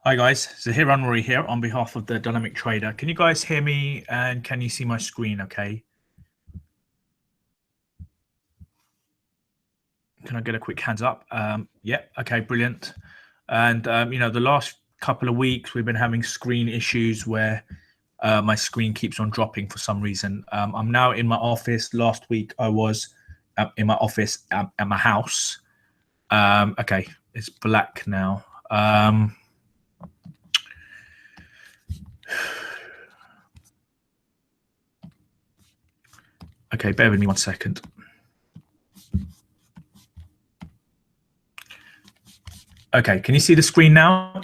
Hi guys, Zaheer Anwari here on behalf of the Dynamic Trader. Can you guys hear me and can you see my screen okay? Can I get a quick hands up? Yeah, okay, brilliant. And the last couple of weeks we've been having screen issues where my screen keeps on dropping for some reason. I'm now in my office. Last week I was in my office at my house. Okay, it's black now. Okay, bear with me 1 second. Okay, can you see the screen now?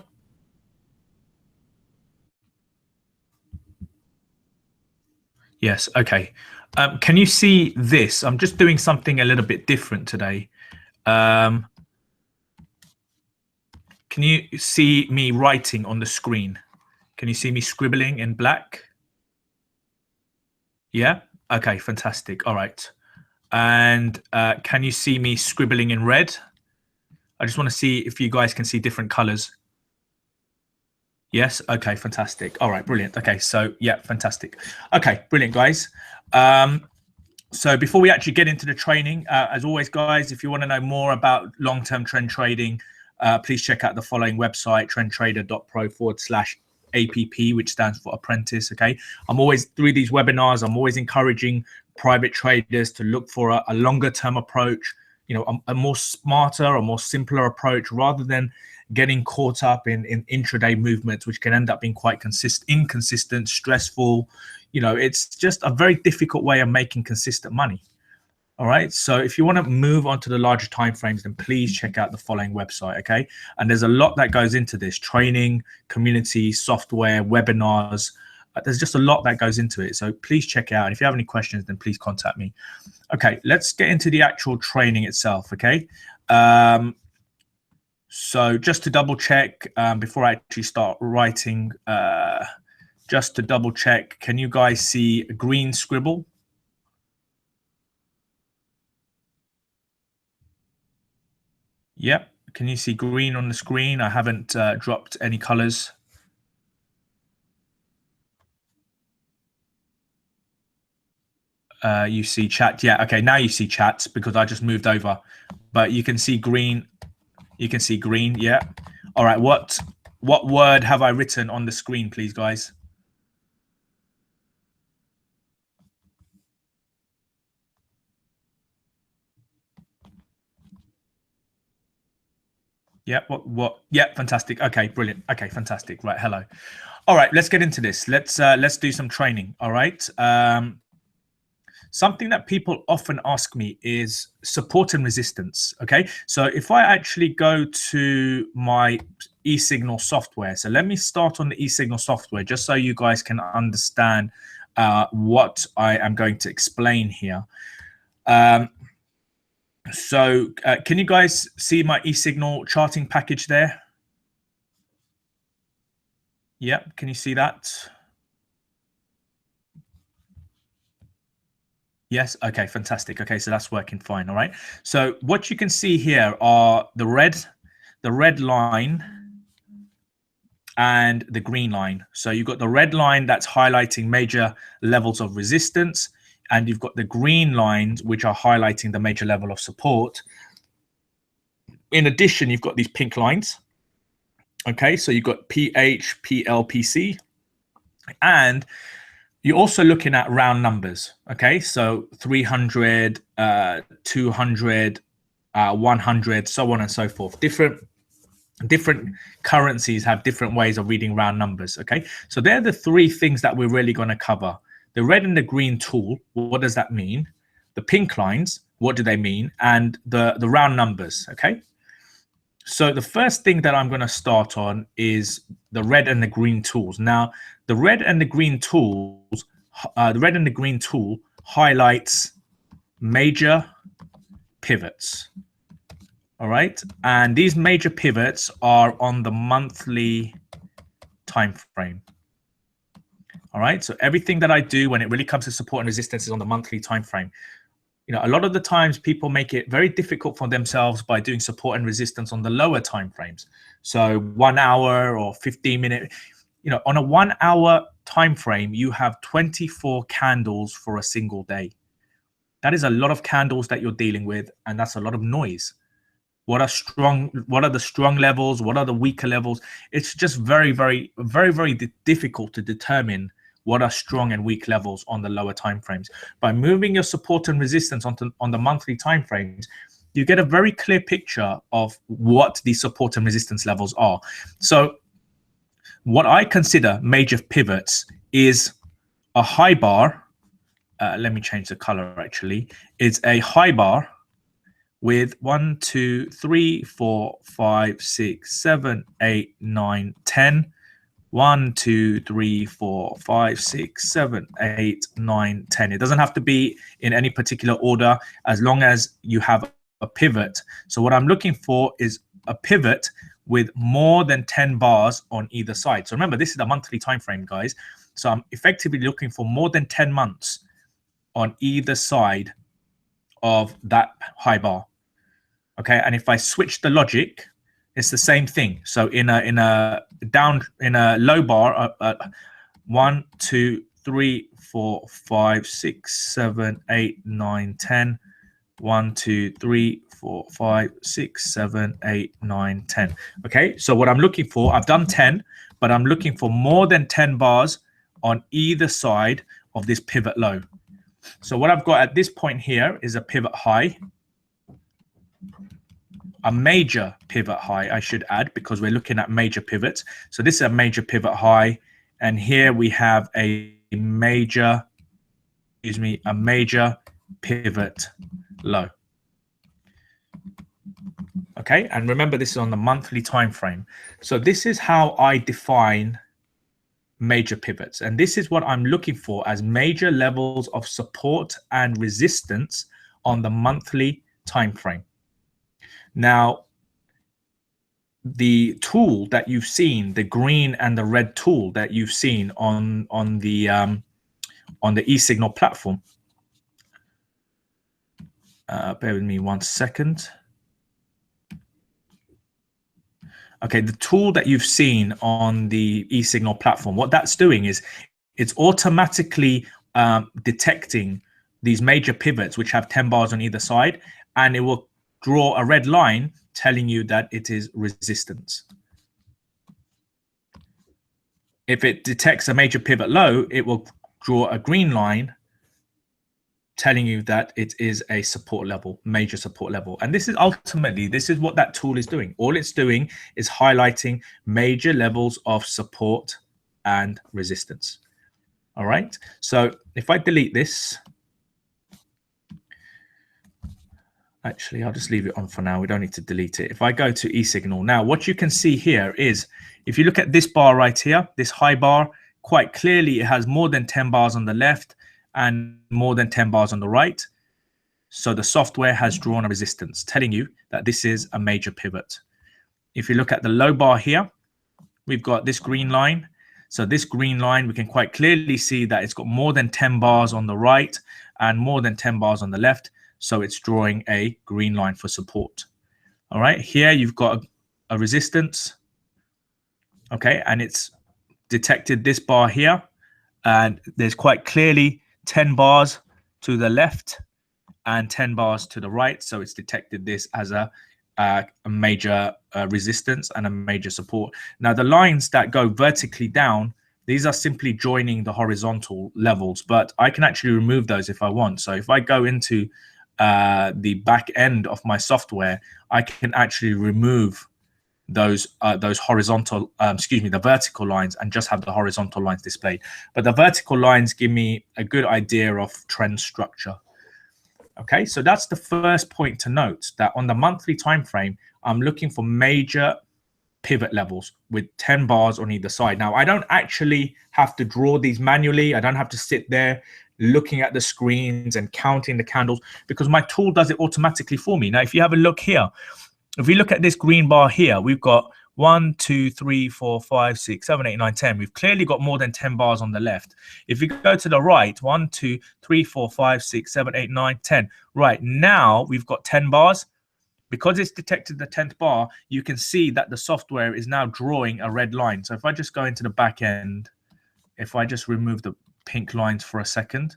Yes, okay. Can you see this? I'm just doing something a little bit different today. Can you see me writing on the screen? Can you see me scribbling in black? Yeah? Okay, fantastic. All right. And can you see me scribbling in red? I just want to see if you guys can see different colors. Yes. Okay, fantastic. All right, brilliant. Okay, so yeah, fantastic. Okay, brilliant, guys. So before we actually get into the training, as always, guys, if you want to know more about long-term trend trading, please check out the following website, trendtrader.pro/APP, which stands for apprentice. Okay, I'm always, through these webinars, I'm always encouraging private traders to look for a longer-term approach, a more smarter, a more simpler approach, rather than getting caught up in intraday movements, which can end up being quite inconsistent, stressful. It's just a very difficult way of making consistent money. All right. So if you want to move on to the larger timeframes, then please check out the following website. Okay. And there's a lot that goes into this: training, community, software, webinars. There's just a lot that goes into it. So please check it out. And if you have any questions, then please contact me. Okay. Let's get into the actual training itself. Okay. So just to double check before I actually start writing, just to double check, can you guys see a green scribble? Yep. Can you see green on the screen? I haven't dropped any colors. You see chat. Yeah. Okay. Now you see chat because I just moved over, but you can see green. You can see green. Yeah. All right. What word have I written on the screen, please, guys? Yeah. What? Yeah. Fantastic. Okay. Brilliant. Okay. Fantastic. Right. Hello. All right. Let's get into this. Let's do some training. All right. Something that people often ask me is support and resistance. Okay. So if I actually go to my eSignal software, so let me start on the eSignal software just so you guys can understand what I am going to explain here. So can you guys see my eSignal charting package there? Yep. Can you see that? Yes. Okay. Fantastic. Okay. So that's working fine. All right. So what you can see here are the red line and the green line. So you've got the red line that's highlighting major levels of resistance, and you've got the green lines which are highlighting the major level of support. In addition, you've got these pink lines. Okay, so you've got PH, PL, PC, and you're also looking at round numbers. Okay, so 300, 200, 100, so on and so forth. Different currencies have different ways of reading round numbers. Okay, so they're the three things that we're really going to cover. The red and the green tool, what does that mean? The pink lines, what do they mean? And the round numbers. Okay, so the first thing that I'm going to start on is the red and the green tools. Now, the red and the green tool highlights major pivots. All right, and these major pivots are on the monthly time frame. All right, so everything that I do when it really comes to support and resistance is on the monthly time frame. A lot of the times people make it very difficult for themselves by doing support and resistance on the lower time frames. So 1 hour or 15-minute, on a 1 hour time frame, you have 24 candles for a single day. That is a lot of candles that you're dealing with, and that's a lot of noise. What are the strong levels? What are the weaker levels? It's just very, very, very, very difficult to determine what are strong and weak levels on the lower time frames. By moving your support and resistance on the monthly time frames, you get a very clear picture of what the support and resistance levels are. So what I consider major pivots is a high bar. Let me change the color actually. It's a high bar with 1, 2, 3, 4, 5, 6, 7, 8, 9, 10. 1, 2, 3, 4, 5, 6, 7, 8, 9, 10. It doesn't have to be in any particular order as long as you have a pivot. So what I'm looking for is a pivot with more than 10 bars on either side. So remember, this is the monthly time frame, guys. So I'm effectively looking for more than 10 months on either side of that high bar. Okay, and if I switch the logic, it's the same thing. So in a low bar, 1, 2, 3, 4, 5, 6, 7, 8, 9, 10. 1, 2, 3, 4, 5, 6, 7, 8, 9, 10. Okay, so what I'm looking for, I've done 10, but I'm looking for more than 10 bars on either side of this pivot low. So what I've got at this point here is a pivot high, a major pivot high, I should add, because we're looking at major pivots. So this is a major pivot high, and here we have a major pivot low. Okay, and remember, this is on the monthly time frame. So this is how I define major pivots, and this is what I'm looking for as major levels of support and resistance on the monthly time frame. Now, the tool that you've seen, the green and the red tool that you've seen on the eSignal platform. Bear with me 1 second. Okay, the tool that you've seen on the eSignal platform, what that's doing is it's automatically detecting these major pivots which have 10 bars on either side, and it will draw a red line telling you that it is resistance. If it detects a major pivot low, it will draw a green line telling you that it is a support level, major support level. And this is ultimately, this is what that tool is doing. All it's doing is highlighting major levels of support and resistance. All right. So if I delete this, actually, I'll just leave it on for now. We don't need to delete it. If I go to eSignal now, what you can see here is, if you look at this bar right here, this high bar, quite clearly it has more than 10 bars on the left and more than 10 bars on the right. So the software has drawn a resistance telling you that this is a major pivot. If you look at the low bar here, we've got this green line. So this green line, we can quite clearly see that it's got more than 10 bars on the right and more than 10 bars on the left. So it's drawing a green line for support. All right, here you've got a resistance. Okay, and it's detected this bar here, and there's quite clearly 10 bars to the left and 10 bars to the right. So it's detected this as a major resistance and a major support. Now, the lines that go vertically down, these are simply joining the horizontal levels, but I can actually remove those if I want. So if I go into the back end of my software, I can actually remove those horizontal, the vertical lines, and just have the horizontal lines displayed. But the vertical lines give me a good idea of trend structure. Okay, so that's the first point to note, that on the monthly time frame, I'm looking for major pivot levels with 10 bars on either side. Now, I don't actually have to draw these manually. I don't have to sit there looking at the screens and counting the candles, because my tool does it automatically for me. Now, if you have a look here, if we look at this green bar here, we've got 1, 2, 3, 4, 5, 6, 7, 8, 9, 10. We've clearly got more than 10 bars on the left. If we go to the right, 1, 2, 3, 4, 5, 6, 7, 8, 9, 10. Right now, we've got 10 bars. because it's detected the 10th bar, you can see that the software is now drawing a red line. So if I just go into the back end, if I just remove the pink lines for a second,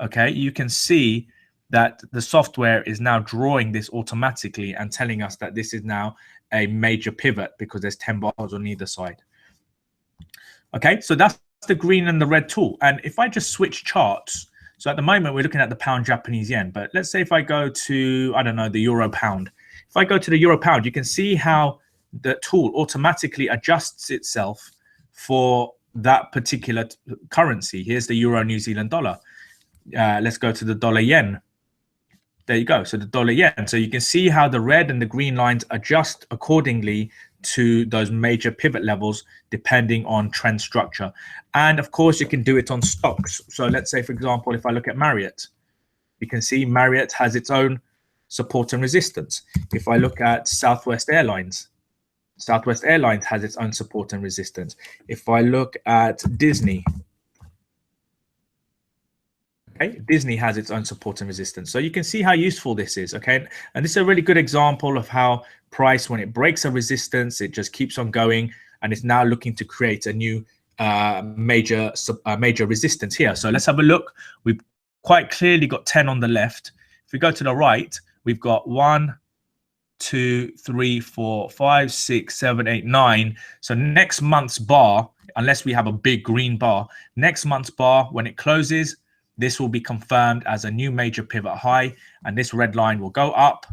okay, you can see that the software is now drawing this automatically and telling us that this is now a major pivot because there's 10 bars on either side. Okay, so that's the green and the red tool. And if I just switch charts, so at the moment we're looking at the pound Japanese yen, but let's say if I go to, I don't know, the euro pound. If I go to the euro pound, you can see how the tool automatically adjusts itself for that particular currency. Here's the euro New Zealand dollar. Let's go to the dollar yen. There you go. So the dollar yen. So you can see how the red and the green lines adjust accordingly to those major pivot levels depending on trend structure. And of course, you can do it on stocks. So let's say, for example, if I look at Marriott, you can see Marriott has its own support and resistance. If I look at Southwest Airlines has its own support and resistance. If I look at Disney, okay, Disney has its own support and resistance. So you can see how useful this is, okay? And this is a really good example of how price, when it breaks a resistance, it just keeps on going, and it's now looking to create a new major resistance here. So let's have a look. We've quite clearly got 10 on the left. If we go to the right, we've got 1, 2, 3, 4, 5, 6, 7, 8, 9. So next month's bar, unless we have a big green bar, next month's bar, when it closes, this will be confirmed as a new major pivot high, and this red line will go up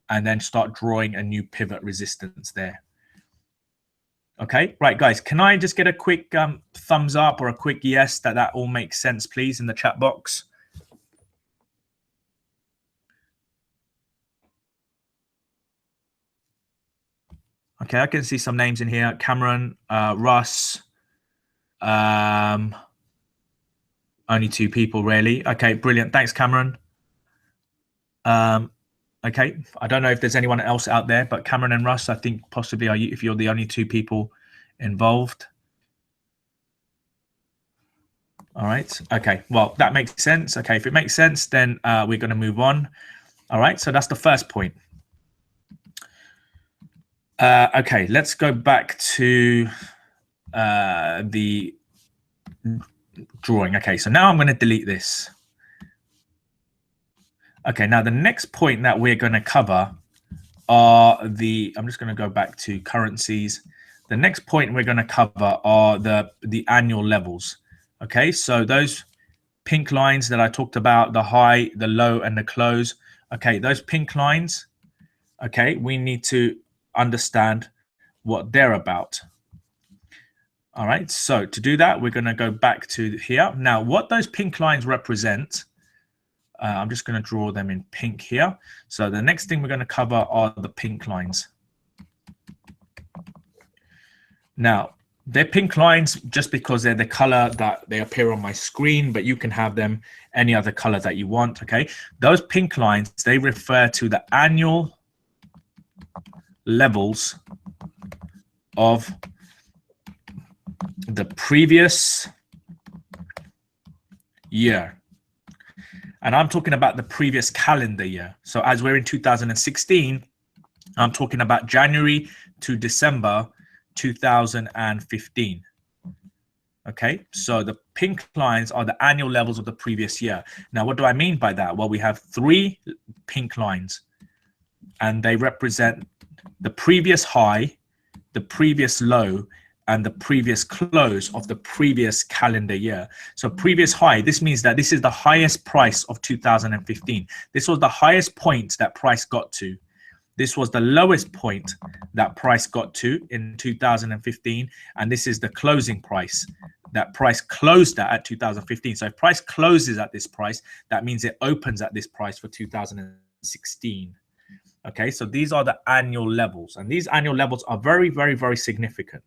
and then start drawing a new pivot resistance there. Okay, right, guys, can I just get a quick thumbs up or a quick yes that all makes sense, please, in the chat box? Okay, I can see some names in here. Cameron, Russ, only 2 people really. Okay, brilliant. Thanks, Cameron. Okay, I don't know if there's anyone else out there, but Cameron and Russ, I think possibly are you, if you're the only 2 people involved. All right. Okay, well, that makes sense. Okay, if it makes sense, then we're going to move on. All right, so that's the first point. Okay, let's go back to the drawing. Okay, so now I'm going to delete this. Okay, now the next point that we're going to cover are I'm just going to go back to currencies. The next point we're going to cover are the annual levels. Okay, so those pink lines that I talked about, the high, the low, and the close. Okay, those pink lines, okay, we need to understand what they're about. All right, so to do that, we're going to go back to here. Now, what those pink lines represent, I'm just going to draw them in pink here. So the next thing we're going to cover are the pink lines. Now, they're pink lines just because they're the color that they appear on my screen, but you can have them any other color that you want, okay? Those pink lines, they refer to the annual levels of the previous year. And I'm talking about the previous calendar year. So as we're in 2016, I'm talking about January to December 2015. Okay, so the pink lines are the annual levels of the previous year. Now, what do I mean by that? Well, we have 3 pink lines, and they represent the previous high, the previous low, and the previous close of the previous calendar year. So previous high, this means that this is the highest price of 2015. This was the highest point that price got to. This was the lowest point that price got to in 2015. And this is the closing price that price closed at 2015. So if price closes at this price, that means it opens at this price for 2016. Okay, so these are the annual levels. And these annual levels are very, very, very significant.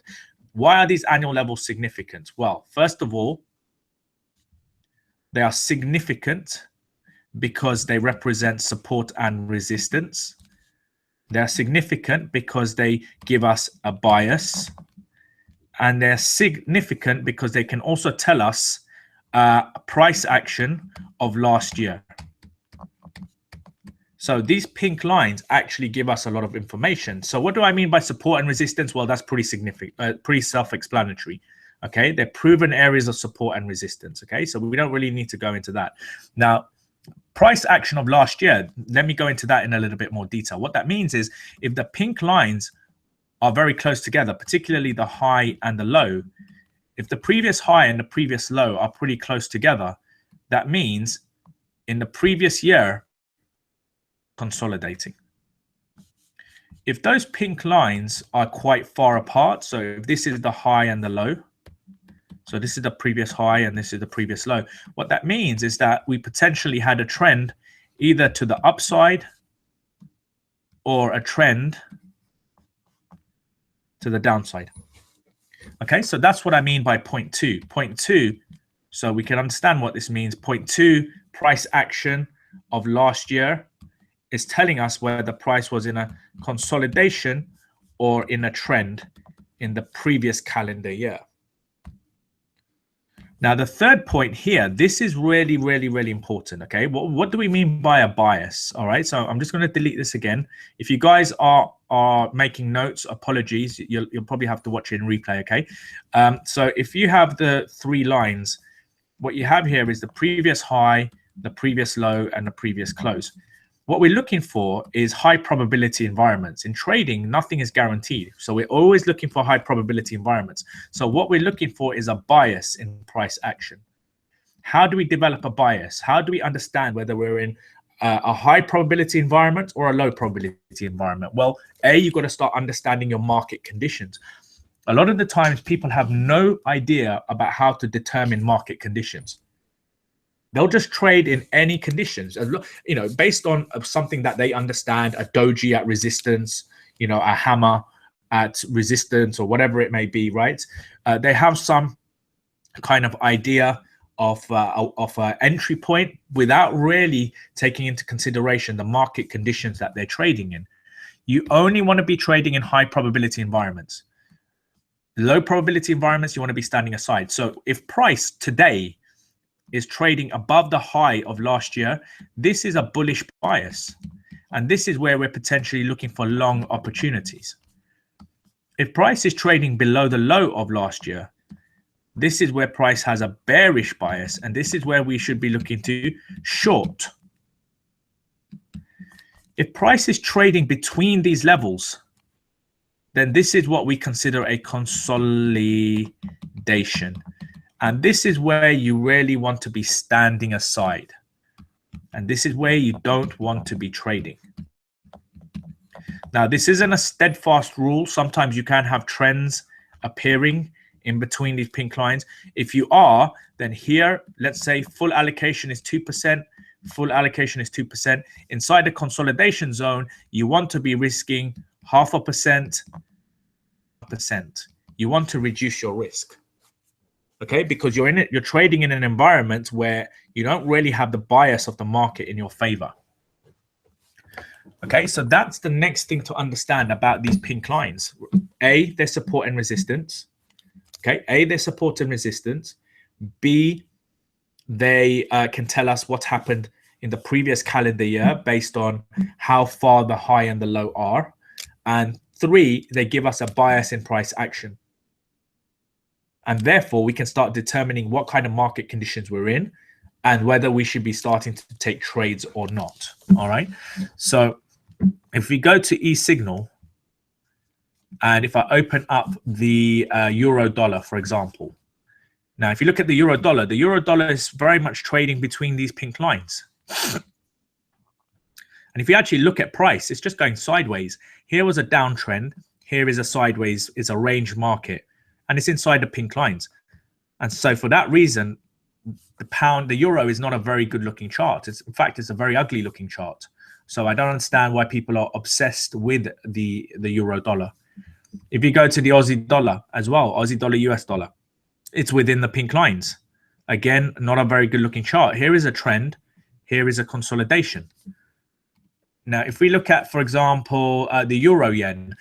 Why are these annual levels significant? Well, first of all, they are significant because they represent support and resistance. They're significant because they give us a bias. And they're significant because they can also tell us price action of last year. So these pink lines actually give us a lot of information. So what do I mean by support and resistance? Well, that's pretty significant, pretty self-explanatory. Okay, they're proven areas of support and resistance. Okay, so we don't really need to go into that. Now, price action of last year, let me go into that in a little bit more detail. What that means is if the pink lines are very close together, particularly the high and the low, if the previous high and the previous low are pretty close together, that means in the previous year, consolidating. If those pink lines are quite far apart, so if this is the high and the low, so this is the previous high and this is the previous low, what that means is that we potentially had a trend either to the upside or a trend to the downside. Okay, so that's what I mean by point two. Point two, so we can understand what this means. Point two, price action of last year is telling us whether the price was in a consolidation or in a trend in the previous calendar year. Now, the third point here, this is really, really, really important, okay? What do we mean by a bias? All right, so I'm just going to delete this again. If you guys are making notes, apologies, you'll probably have to watch it in replay, okay? So if you have the three lines, what you have here is the previous high, the previous low, and the previous close. What we're looking for is high probability environments. In trading, nothing is guaranteed. So we're always looking for high probability environments. So what we're looking for is a bias in price action. How do we develop a bias? How do we understand whether we're in a high probability environment or a low probability environment? Well, you've got to start understanding your market conditions. A lot of the times people have no idea about how to determine market conditions. They'll just trade in any conditions, you know, based on something that they understand, a doji at resistance, you know, a hammer at resistance or whatever it may be, right? They have some kind of idea of an entry point without really taking into consideration the market conditions that they're trading in. You only want to be trading in high probability environments. Low probability environments, you want to be standing aside. So if price today is trading above the high of last year, this is a bullish bias. And this is where we're potentially looking for long opportunities. If price is trading below the low of last year, this is where price has a bearish bias. And this is where we should be looking to short. If price is trading between these levels, then this is what we consider a consolidation. And this is where you really want to be standing aside. And this is where you don't want to be trading. Now, this isn't a steadfast rule. Sometimes you can have trends appearing in between these pink lines. If you are, then here, let's say full allocation is 2%. Full allocation is 2%. Inside the consolidation zone, you want to be risking 0.5%. You want to reduce your risk. Okay, because you're trading in an environment where you don't really have the bias of the market in your favor. Okay, so that's the next thing to understand about these pink lines. A, their support and resistance. Okay, A, their support and resistance. B, they can tell us what happened in the previous calendar year based on how far the high and the low are. And 3, they give us a bias in price action. And therefore, we can start determining what kind of market conditions we're in and whether we should be starting to take trades or not. All right. So if we go to eSignal, and if I open up the euro dollar, for example. Now, if you look at the euro dollar is very much trading between these pink lines. And if you actually look at price, it's just going sideways. Here was a downtrend. Here is a sideways, it's a range market. And it's inside the pink lines. And so for that reason, the euro is not a very good looking chart. In fact, it's a very ugly looking chart. So I don't understand why people are obsessed with the euro dollar. If you go to the Aussie dollar as well, Aussie dollar, US dollar, it's within the pink lines. Again, not a very good looking chart. Here is a trend. Here is a consolidation. Now, if we look at, for example, the euro yen,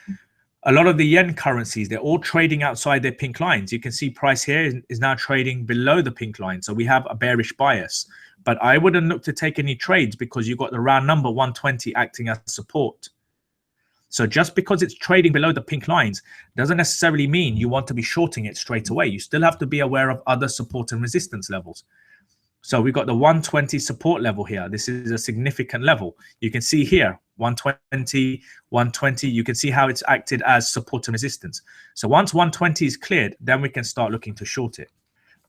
a lot of the yen currencies, they're all trading outside their pink lines. You can see price here is now trading below the pink line. So we have a bearish bias. but I wouldn't look to take any trades because you've got the round number 120 acting as support. So just because it's trading below the pink lines doesn't necessarily mean you want to be shorting it straight away. You still have to be aware of other support and resistance levels. So we've got the 120 support level here. This is a significant level. You can see here, 120, 120. You can see how it's acted as support and resistance. So once 120 is cleared, then we can start looking to short it.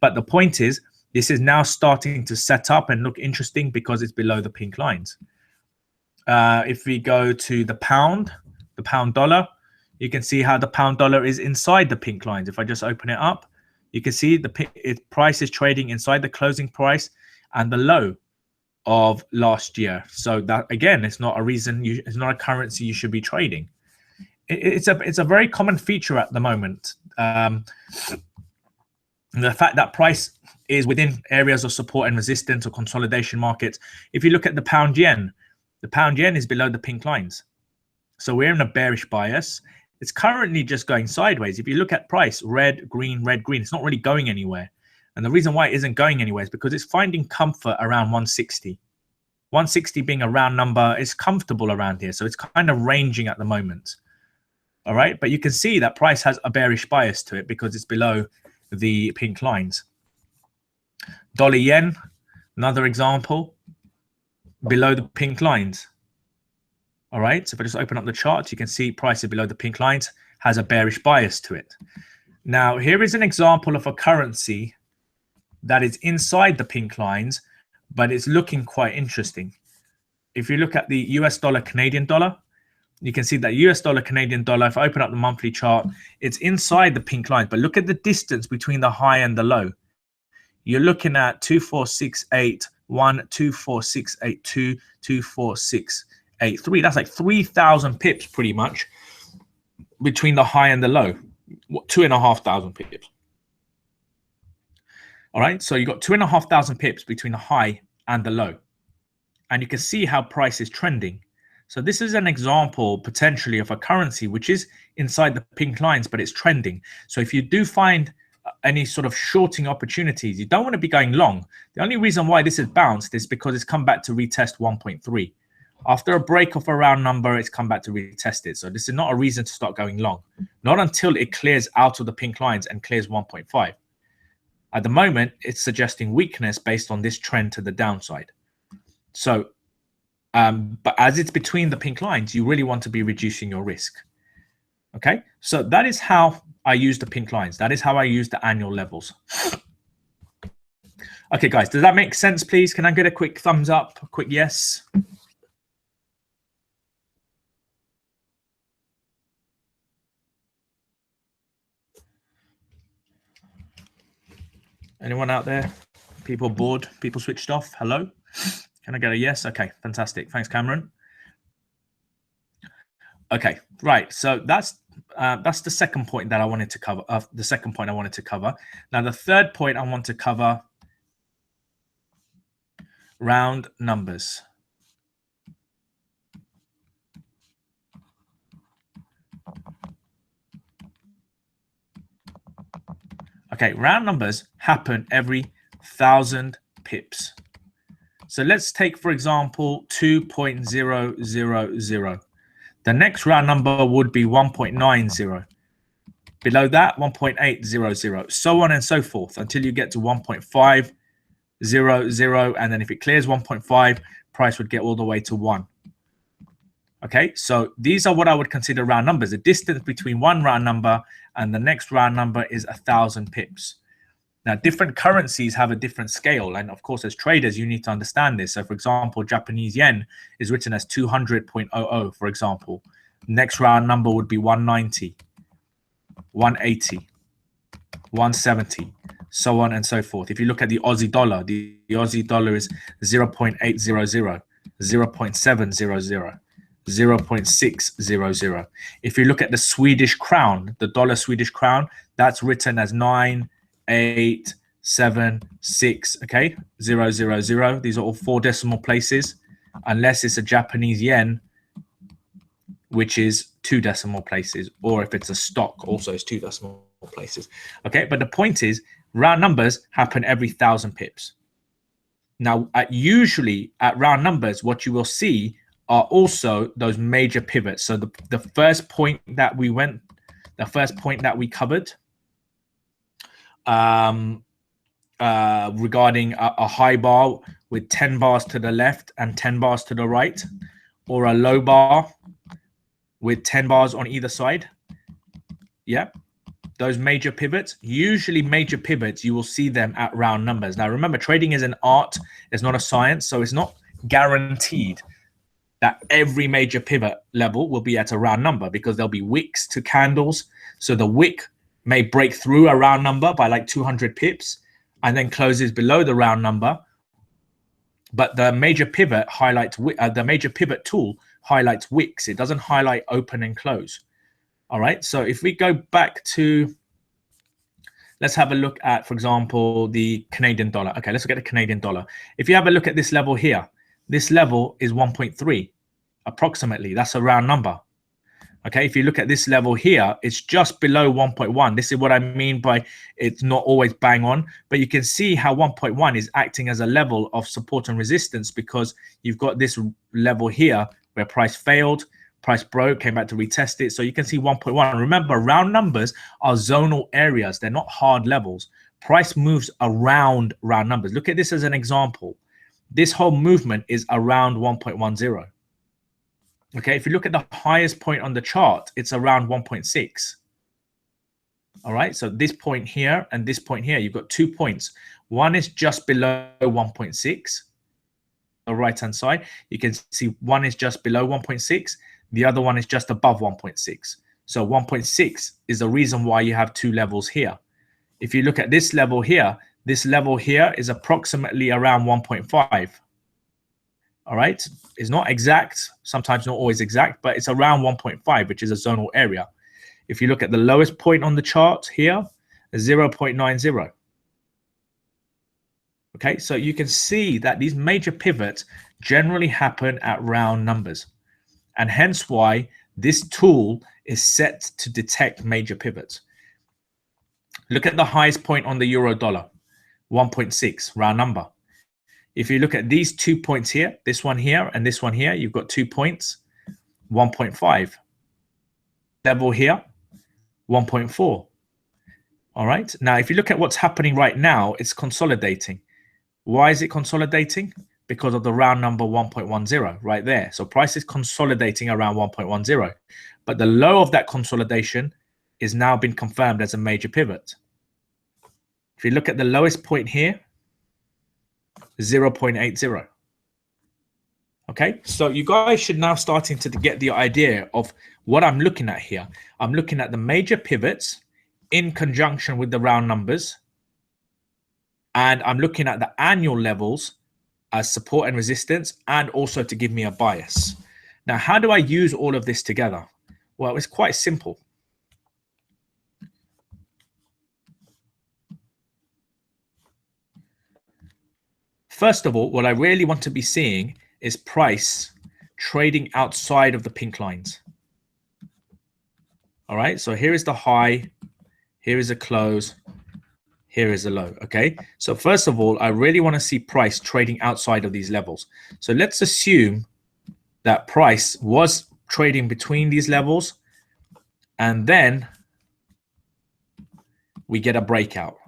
But the point is, this is now starting to set up and look interesting because it's below the pink lines. If we go to the pound dollar, you can see how the pound dollar is inside the pink lines. If I just open it up, you can see the price is trading inside the closing price and the low of last year. So that, again, it's not a reason it's not a currency you should be trading. It's a very common feature at the moment. The fact that price is within areas of support and resistance or consolidation markets. If you look at the pound yen is below the pink lines. So we're in a bearish bias. It's currently just going sideways. If you look at price, red, green, it's not really going anywhere. And the reason why it isn't going anywhere is because it's finding comfort around 160. 160 being a round number is comfortable around here. So it's kind of ranging at the moment. All right. But you can see that price has a bearish bias to it because it's below the pink lines. Dollar yen, another example, below the pink lines. All right, so if I just open up the chart, you can see price is below the pink lines, has a bearish bias to it. Now, here is an example of a currency that is inside the pink lines, but it's looking quite interesting. If you look at the US dollar, Canadian dollar, you can see that US dollar, Canadian dollar, if I open up the monthly chart, it's inside the pink lines, but look at the distance between the high and the low. You're looking at 2468.1, 2468.2, 2468.3. That's like 3,000 pips pretty much between the high and the low. 2,500 pips. All right, so you got 2,500 pips between the high and the low. And you can see how price is trending. So this is an example potentially of a currency which is inside the pink lines, but it's trending. So if you do find any sort of shorting opportunities, you don't want to be going long. The only reason why this has bounced is because it's come back to retest 1.3. After a break of a round number, it's come back to retest it. So this is not a reason to start going long, not until it clears out of the pink lines and clears 1.5. At the moment, it's suggesting weakness based on this trend to the downside. So, but as it's between the pink lines, you really want to be reducing your risk. Okay, so that is how I use the pink lines. That is how I use the annual levels. Okay, guys, does that make sense, please? Can I get a quick thumbs up, a quick yes? Anyone out there? People bored? People switched off? Hello? Can I get a yes? Okay, fantastic. Thanks, Cameron. Okay, right. So that's the second point that I wanted to cover. The second point I wanted to cover. Now, the third point I want to cover, round numbers. Okay, round numbers happen every 1,000 pips. So let's take, for example, 2.000. The next round number would be 1.90. Below that, 1.800, so on and so forth until you get to 1.500. And then if it clears 1.5, price would get all the way to 1. Okay, so these are what I would consider round numbers. The distance between one round number and the next round number is 1,000 pips. Now, different currencies have a different scale. And of course, as traders, you need to understand this. So for example, Japanese yen is written as 200.00, for example. Next round number would be 190, 180, 170, so on and so forth. If you look at the Aussie dollar, the Aussie dollar is 0.800, 0.700. 0.600. If you look at the Swedish crown, the dollar Swedish crown, that's written as 9,876. Okay, 000. These are all 4 decimal places, unless it's a Japanese yen, which is 2 decimal places, or if it's a stock, also it's 2 decimal places. Okay, but the point is, round numbers happen every 1,000 pips. Now, usually at round numbers, what you will see are also those major pivots. So the first point that we covered, regarding a high bar with 10 bars to the left and 10 bars to the right, or a low bar with 10 bars on either side. Yeah, those major pivots, usually major pivots, you will see them at round numbers. Now, remember, trading is an art, it's not a science, so it's not guaranteed that every major pivot level will be at a round number, because there'll be wicks to candles. So the wick may break through a round number by like 200 pips and then closes below the round number. But the major pivot highlights the major pivot tool highlights wicks. It doesn't highlight open and close. All right. So if we go back to, let's have a look at, for example, the Canadian dollar. Okay, let's look at the Canadian dollar. If you have a look at this level here, this level is 1.3 approximately. That's a round number. Okay, if you look at this level here, it's just below 1.1. This is what I mean by it's not always bang on, but you can see how 1.1 is acting as a level of support and resistance, because you've got this level here where price failed, price broke, came back to retest it. So you can see 1.1. Remember, round numbers are zonal areas. They're not hard levels. Price moves around round numbers. Look at this as an example. This whole movement is around 1.10. Okay, if you look at the highest point on the chart, it's around 1.6. All right, so this point here and this point here, you've got 2 points. One is just below 1.6. The right-hand side, you can see one is just below 1.6. The other one is just above 1.6. So 1.6 is the reason why you have 2 levels here. If you look at this level here is approximately around 1.5. All right, it's not exact, sometimes not always exact, but it's around 1.5, which is a zonal area. If you look at the lowest point on the chart here, 0.90. Okay, so you can see that these major pivots generally happen at round numbers, and hence why this tool is set to detect major pivots. Look at the highest point on the euro dollar, 1.6, round number. If you look at these 2 points here, this one here and this one here, you've got 2 points, 1.5. Level here, 1.4. All right. Now, if you look at what's happening right now, it's consolidating. Why is it consolidating? Because of the round number 1.10 right there. So price is consolidating around 1.10. But the low of that consolidation is now been confirmed as a major pivot. If you look at the lowest point here, 0.80. Okay, so you guys should now starting to get the idea of what I'm looking at here. I'm looking at the major pivots in conjunction with the round numbers, and I'm looking at the annual levels as support and resistance, and also to give me a bias. Now, how do I use all of this together? Well, it's quite simple. First of all, what I really want to be seeing is price trading outside of the pink lines. All right, so here is the high, here is a close, here is a low. Okay, so first of all, I really want to see price trading outside of these levels. So let's assume that price was trading between these levels, and then we get a breakout.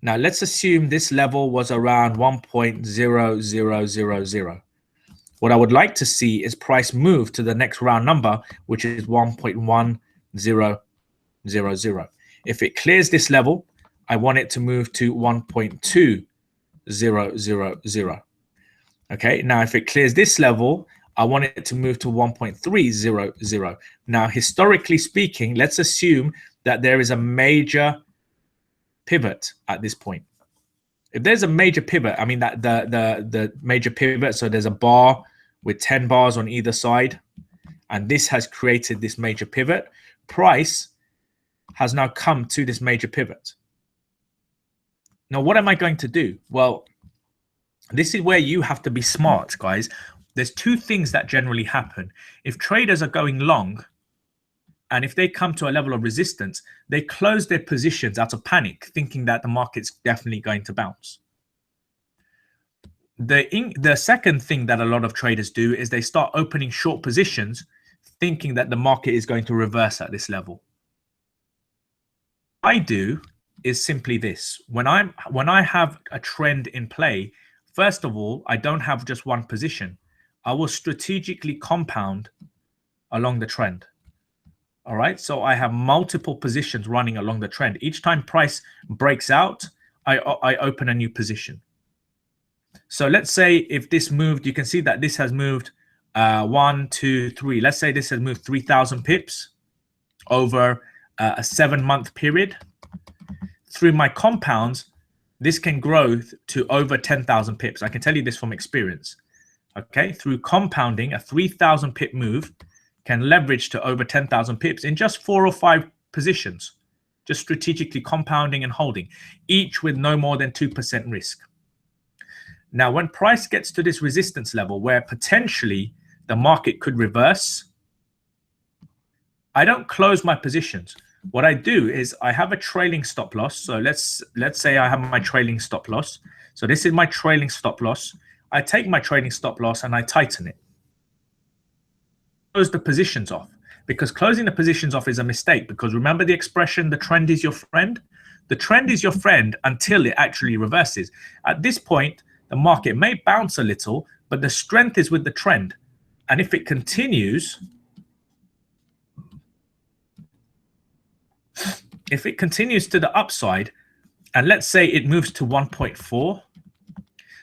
Now let's assume this level was around 1.0000. What I would like to see is price move to the next round number, which is 1.1000. If it clears this level, I want it to move to 1.2000. Okay, now if it clears this level, I want it to move to 1.300. Now, historically speaking, let's assume that there is a major pivot at this point. If there's a major pivot, I mean that the major pivot, so there's a bar with 10 bars on either side, and this has created this major pivot. Price has now come to this major pivot. Now, what am I going to do? Well, this is where you have to be smart, guys. There's 2 things that generally happen. If traders are going long, and if they come to a level of resistance, they close their positions out of panic, thinking that the market's definitely going to bounce. The second thing that a lot of traders do is they start opening short positions, thinking that the market is going to reverse at this level. What I do is simply this: when I have a trend in play, first of all, I don't have just one position. I will strategically compound along the trend. All right, so I have multiple positions running along the trend. Each time price breaks out, I open a new position. So let's say if this moved, you can see that this has moved 1, 2, 3. Let's say this has moved 3,000 pips over a 7-month period. Through my compounds, this can grow to over 10,000 pips. I can tell you this from experience. Okay, through compounding, a 3,000 pip move can leverage to over 10,000 pips in just 4 or 5 positions, just strategically compounding and holding, each with no more than 2% risk. Now, when price gets to this resistance level where potentially the market could reverse, I don't close my positions. What I do is I have a trailing stop loss. So let's say I have my trailing stop loss. So this is my trailing stop loss. I take my trailing stop loss and I tighten it. Close the positions off, because closing the positions off is a mistake, because remember the expression, the trend is your friend? The trend is your friend until it actually reverses. At this point, the market may bounce a little, but the strength is with the trend. And if it continues, to the upside, and let's say it moves to 1.4,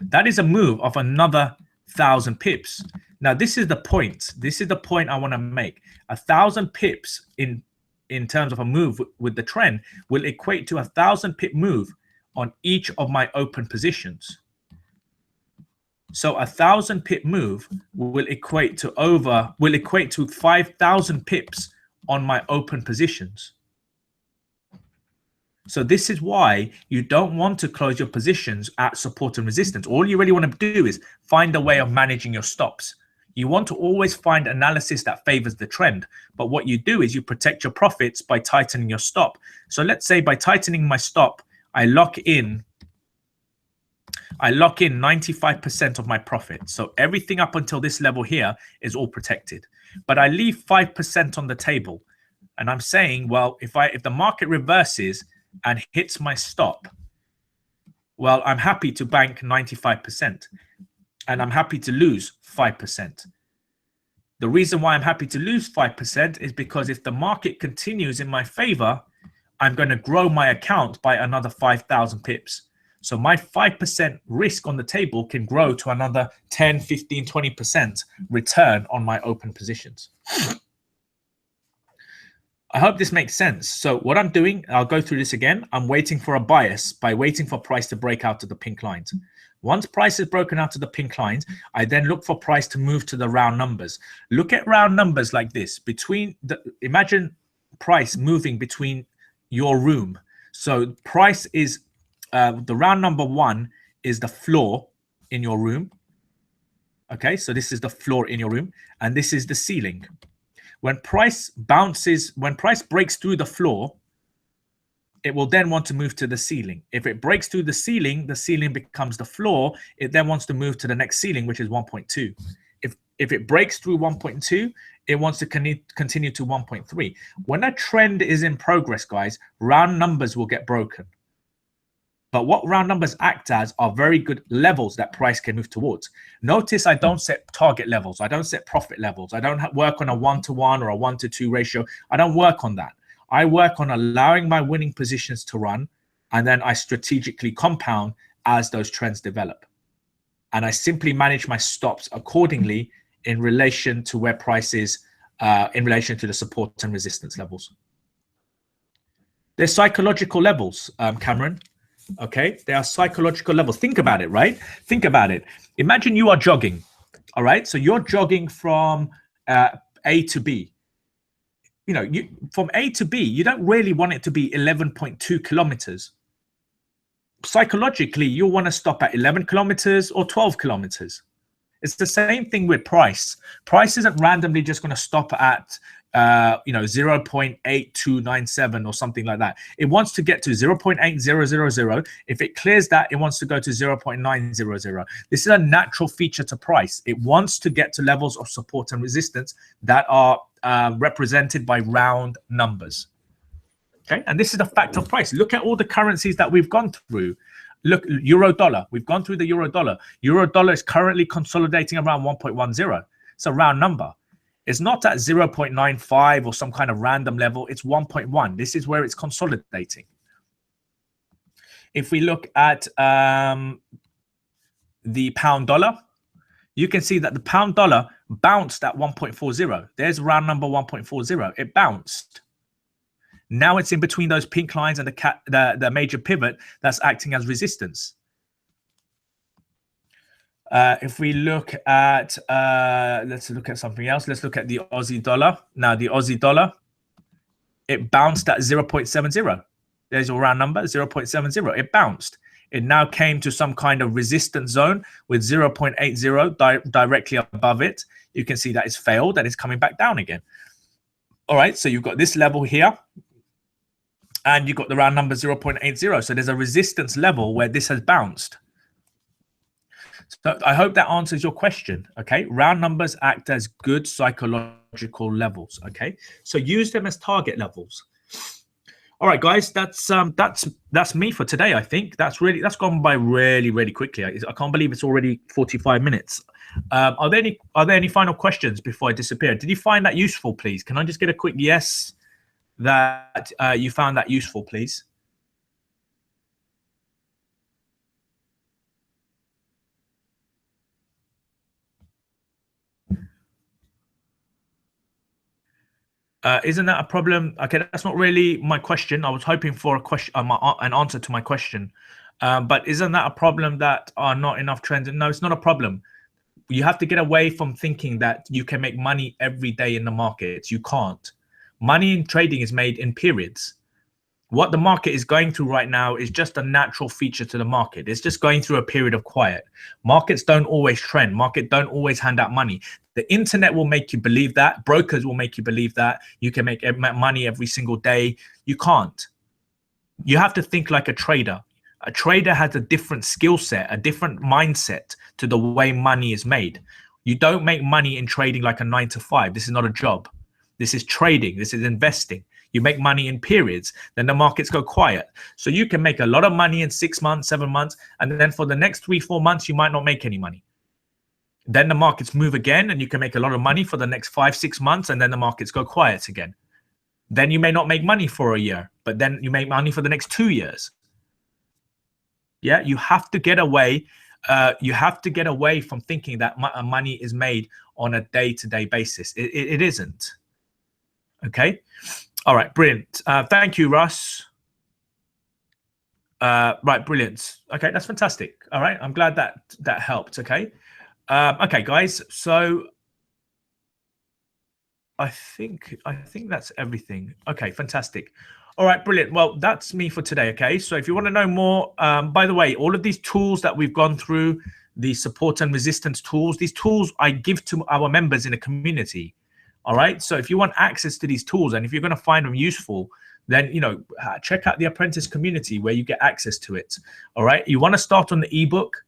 that is a move of another 1,000 pips. Now, this is the point. This is the point I want to make. 1,000 pips in terms of a move with the trend will equate to 1,000 pip move on each of my open positions. So 1,000 pip move will equate to 5,000 pips on my open positions. So this is why you don't want to close your positions at support and resistance. All you really want to do is find a way of managing your stops. You want to always find analysis that favors the trend. But what you do is you protect your profits by tightening your stop. So let's say by tightening my stop, I lock in 95% of my profit. So everything up until this level here is all protected. But I leave 5% on the table. And I'm saying, well, if the market reverses and hits my stop, well, I'm happy to bank 95% and I'm happy to lose 5%. The reason why I'm happy to lose 5% is because if the market continues in my favor, I'm going to grow my account by another 5,000 pips. So my 5% risk on the table can grow to another 10, 15, 20% return on my open positions. I hope this makes sense. So what I'm doing, I'll go through this again. I'm waiting for a bias by waiting for price to break out to the pink lines. Once price is broken out to the pink lines, I then look for price to move to the round numbers. Look at round numbers like this. Imagine price moving between your room. So price is, the round number 1 is the floor in your room. Okay, so this is the floor in your room, and this is the ceiling. When price breaks through the floor, it will then want to move to the ceiling. If it breaks through the ceiling becomes the floor. It then wants to move to the next ceiling, which is 1.2. If it breaks through 1.2, it wants to continue to 1.3. When a trend is in progress, guys, round numbers will get broken. But what round numbers act as are very good levels that price can move towards. Notice I don't set target levels. I don't set profit levels. I don't work on a 1-to-1 or a 1-to-2 ratio. I don't work on that. I work on allowing my winning positions to run, and then I strategically compound as those trends develop. And I simply manage my stops accordingly in relation to where price is, in relation to the support and resistance levels. There's psychological levels, Cameron. Okay, there are psychological levels. Think about it, right? Think about it. Imagine you are jogging. All right, so you're jogging from A to B. From A to B, you don't really want it to be 11.2 kilometers. Psychologically, you want to stop at 11 kilometers or 12 kilometers. It's the same thing with price. Price isn't randomly just going to stop at, 0.8297 or something like that. It wants to get to 0.8000. If it clears that, it wants to go to 0.900. This is a natural feature to price. It wants to get to levels of support and resistance that are represented by round numbers. Okay, and this is the fact of price. Look at all the currencies that we've gone through. Look, euro dollar. We've gone through the euro dollar. Euro dollar is currently consolidating around 1.10. It's a round number. It's not at 0.95 or some kind of random level. It's 1.1. This is where it's consolidating. If we look at the pound dollar, you can see that the pound dollar bounced at 1.40. There's round number 1.40. It bounced. Now it's in between those pink lines and the major pivot that's acting as resistance. If we look at, let's look at something else. Let's look at the Aussie dollar. Now the Aussie dollar, it bounced at 0.70. There's your round number, 0.70. It bounced. It now came to some kind of resistance zone with 0.80 directly above it. You can see that it's failed and it's coming back down again. All right, so you've got this level here. And you've got the round number 0.80. So there's a resistance level where this has bounced. So I hope that answers your question. Okay, round numbers act as good psychological levels. Okay, so use them as target levels. All right, guys, that's me for today. I think that's gone by really quickly. I can't believe it's already 45 minutes. Are there any final questions before I disappear? Did you find that useful, please? Can I just get a quick yes that you found that useful, please? Isn't that a problem? Okay, that's not really my question. I was hoping for a question, an answer to my question. But isn't that a problem that are not enough trends? No, it's not a problem. You have to get away from thinking that you can make money every day in the markets. You can't. Money in trading is made in periods. What the market is going through right now is just a natural feature to the market. It's just going through a period of quiet. Markets don't always trend. Markets don't always hand out money. The internet will make you believe that. Brokers will make you believe that. You can make money every single day. You can't. You have to think like a trader. A trader has a different skill set, a different mindset to the way money is made. You don't make money in trading like a 9-to-5. This is not a job. This is trading. This is investing. You make money in periods, then the markets go quiet. So you can make a lot of money in 6 months, 7 months, and then for the next 3-4 months, you might not make any money. Then the markets move again, and you can make a lot of money for the next 5-6 months, and then the markets go quiet again. Then you may not make money for a year, but then you make money for the next 2 years. Yeah, you have to get away. You have to get away from thinking that money is made on a day-to-day basis. It isn't. Okay. All right, brilliant. Thank you, Russ. Right, brilliant. Okay, that's fantastic. All right, I'm glad that helped. Okay. Okay, guys. So I think that's everything. Okay, fantastic. All right, brilliant. Well, that's me for today. Okay, so if you want to know more, by the way, all of these tools that we've gone through, the support and resistance tools, these tools I give to our members in the community. All right. So if you want access to these tools and if you're going to find them useful, then, check out the apprentice community where you get access to it. All right. You want to start on the ebook.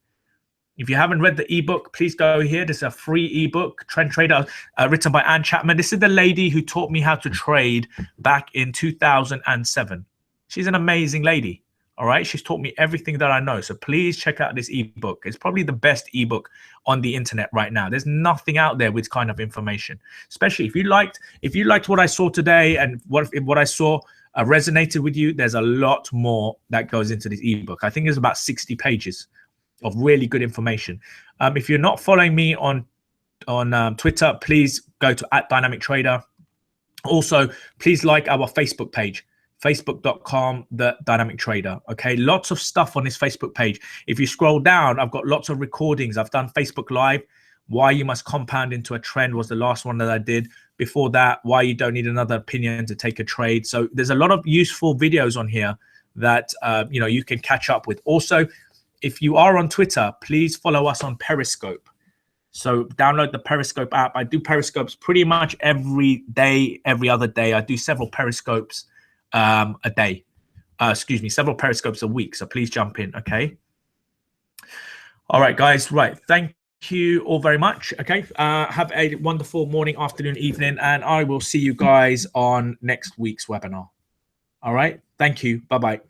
If you haven't read the ebook, please go here. This is a free ebook, Trend Trader, written by Anne Chapman. This is the lady who taught me how to trade back in 2007. She's an amazing lady. All right. She's taught me everything that I know. So please check out this ebook. It's probably the best ebook on the internet right now. There's nothing out there with kind of information, especially if you liked what I saw today and what I saw resonated with you. There's a lot more that goes into this ebook. I think there's about 60 pages of really good information. If you're not following me on Twitter, please go to @DynamicTrader. Also, please like our Facebook page. Facebook.com, the Dynamic Trader. Okay, lots of stuff on this Facebook page. If you scroll down, I've got lots of recordings. I've done Facebook Live. Why you must compound into a trend was the last one that I did. Before that, why you don't need another opinion to take a trade. So there's a lot of useful videos on here that you can catch up with. Also, if you are on Twitter, please follow us on Periscope. So download the Periscope app. I do Periscopes pretty much every day, every other day. I do several Periscopes a day. Excuse me, several Periscopes a week. So please jump in, okay? All right, guys. Right. Thank you all very much. Okay. Have a wonderful morning, afternoon, evening, and I will see you guys on next week's webinar. All right. Thank you. Bye-bye.